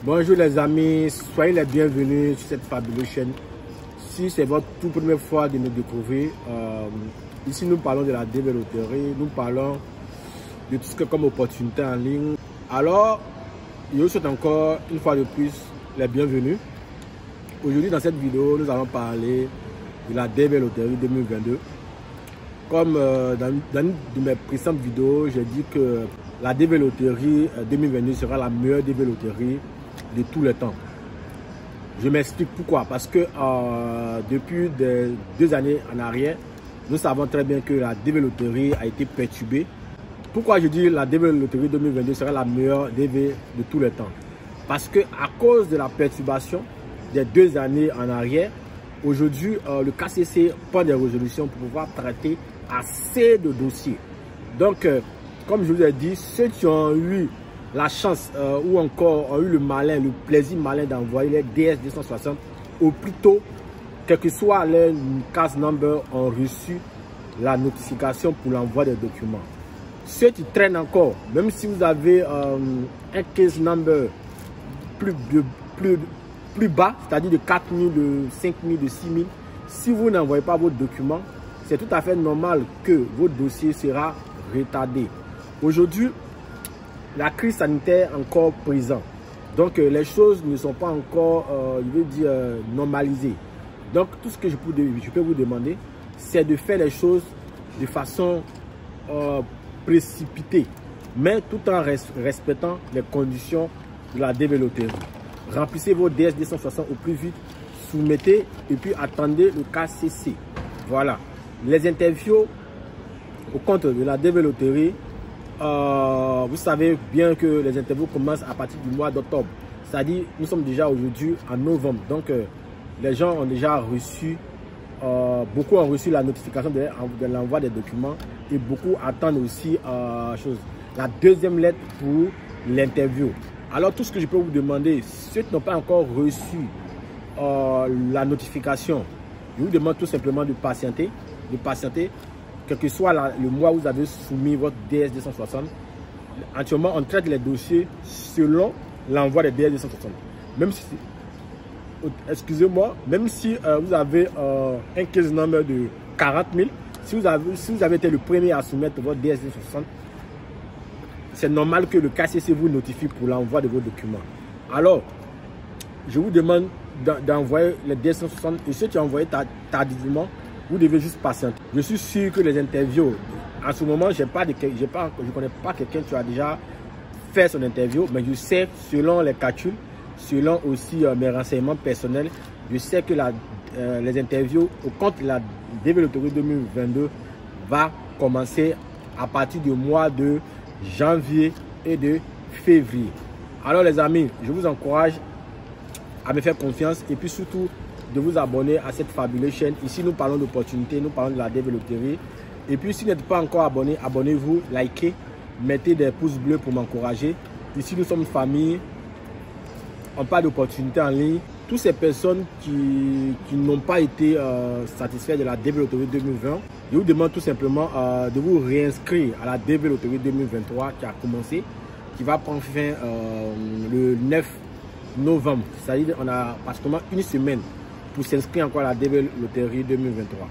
Bonjour les amis, soyez les bienvenus sur cette fabuleuse chaîne. Si c'est votre toute première fois de nous découvrir, ici nous parlons de la DB Loterie, nous parlons de tout ce que comme opportunité en ligne. Alors, je vous souhaite encore une fois de plus les bienvenus. Aujourd'hui dans cette vidéo, nous allons parler de la DB Loterie 2022. Comme dans une de mes précédentes vidéos, j'ai dit que la DB Loterie 2022 sera la meilleure DB Loterie de tous les temps. Je m'explique pourquoi. Parce que depuis 2 années en arrière, nous savons très bien que la DB Loterie a été perturbée. Pourquoi je dis la DB Loterie 2022 sera la meilleure DB de tous les temps? Parce que à cause de la perturbation des 2 années en arrière, aujourd'hui, le KCC prend des résolutions pour pouvoir traiter assez de dossiers. Donc, comme je vous ai dit, ceux qui ont eu la chance ou encore ont eu le plaisir malin d'envoyer les DS260 au plus tôt, quel que soit leur case number, ont reçu la notification pour l'envoi des documents. Ceux qui traînent encore, même si vous avez un case number plus bas, c'est-à-dire de 4 000, de 5 000, de 6 000, si vous n'envoyez pas vos documents, c'est tout à fait normal que votre dossier sera retardé. Aujourd'hui, la crise sanitaire est encore présente. Donc, les choses ne sont pas encore, je veux dire, normalisées. Donc, tout ce que je peux vous demander, c'est de faire les choses de façon précipitée, mais tout en respectant les conditions de la DB Loterie. Remplissez vos DS260 au plus vite, soumettez et puis attendez le KCC. Voilà. Les interviews au compte de la DB Loterie, vous savez bien que les interviews commencent à partir du mois d'octobre. C'est-à-dire, nous sommes déjà aujourd'hui en novembre. Donc, les gens ont déjà reçu, beaucoup ont reçu la notification de l'envoi des documents et beaucoup attendent aussi la deuxième lettre pour l'interview. Alors, tout ce que je peux vous demander, ceux qui n'ont pas encore reçu la notification, je vous demande tout simplement de patienter, quel que soit le mois où vous avez soumis votre DS260. Actuellement, on traite les dossiers selon l'envoi des DS260. Même si, excusez-moi, même si vous avez un case number de 40 000, si vous avez été le premier à soumettre votre DS260, c'est normal que le KCC vous notifie pour l'envoi de vos documents. Alors, je vous demande d'envoyer les DS260 et ceux qui ont envoyé tardivement, vous devez juste patienter. Je suis sûr que les interviews, en ce moment, je ne connais pas quelqu'un qui a déjà fait son interview, mais je sais, selon les calculs, selon aussi mes renseignements personnels, je sais que les interviews au compte de la DB Loterie 2022 va commencer à partir du mois de janvier et de février. Alors les amis, je vous encourage à me faire confiance et puis surtout de vous abonner à cette fabuleuse chaîne. Ici, nous parlons d'opportunités, nous parlons de la DB Loterie. Et puis, si vous n'êtes pas encore abonné, abonnez-vous, likez, mettez des pouces bleus pour m'encourager. Ici, nous sommes une famille, on parle d'opportunités en ligne. Toutes ces personnes qui n'ont pas été satisfaites de la DB Loterie 2020, je vous demande tout simplement de vous réinscrire à la DB Loterie 2023 qui a commencé, qui va prendre fin le 9 novembre. C'est-à-dire qu'on a pratiquement une semaine pour s'inscrire encore à la DB Loterie 2023.